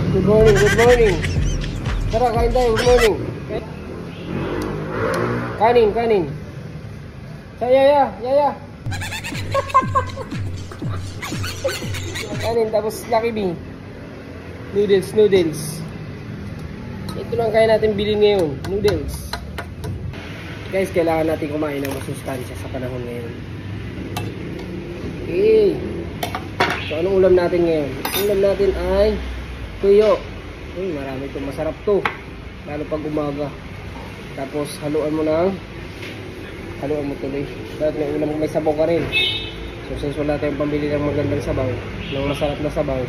Good morning, good morning. Tara, kain tayo, good morning. Kanin, kanin. Sa yaya, yaya. Kanin, tapos Lucky B. Noodles, noodles. Ito lang kaya natin bilhin ngayon, noodles. Guys, kailangan natin kumain ng masustansya sa panahon ngayon. Okay. So, anong ulam natin ngayon? Ulam natin ay tuyo. Uy, marami itong masarap to. Lalo pag umaga. Tapos, haluan mo tuloy. Dahil may ulam may sabaw ka rin. So, since wala tayong pambili ng magandang sabaw, ng masarap na sabaw,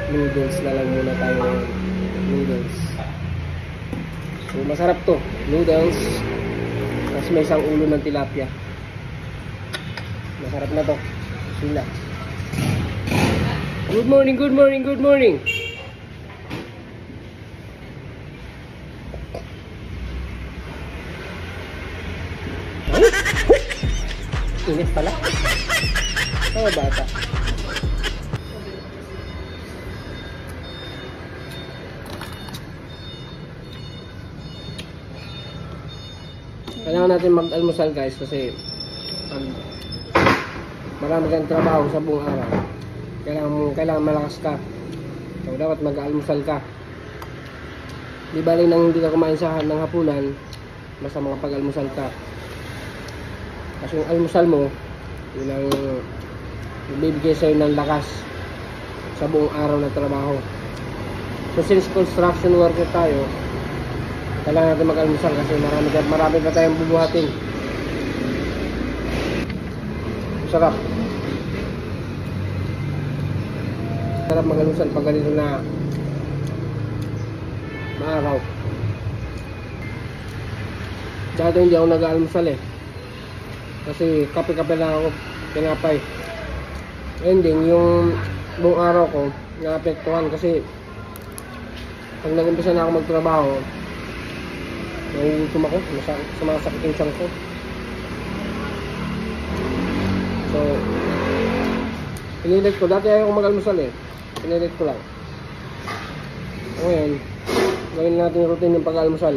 noodles na lang muna tayo ngayon. Noodles. So, masarap to. Noodles. Tapos may isang ulo ng tilapia. Masarap na to. Sila. Good morning, good morning, good morning. Init pala. Oh, bata. Kailangan natin mag-almusal guys kasi marami kang trabaho sa buong araw. Kailangan malakas ka. So dapat mag-almusal ka. Di bali nang hindi ka kumain ng hapunan, basta makapag-almusal ka. Kasi yung almusal mo, yun ang bibigay sa'yo ng lakas sa buong araw na trabaho. So since construction worker tayo, kailangan natin mag-almusal kasi marami pa tayong bubuhatin. Sarap. Sarap mag-almusal pag ganito na maaraw. Dati hindi ako nag-almusal kasi kape-kape lang ako, pinapay. Ending, yung buong araw ko naapektuhan kasi pag nag-umpisa na ako magtrabaho, nagugutom ako, sumasakit yung tiyan ko. So, pinilit ko. Dati ayaw ko mag-almusal pinilit ko lang. Ngayon, gawin natin yung routine yung pag-almusal.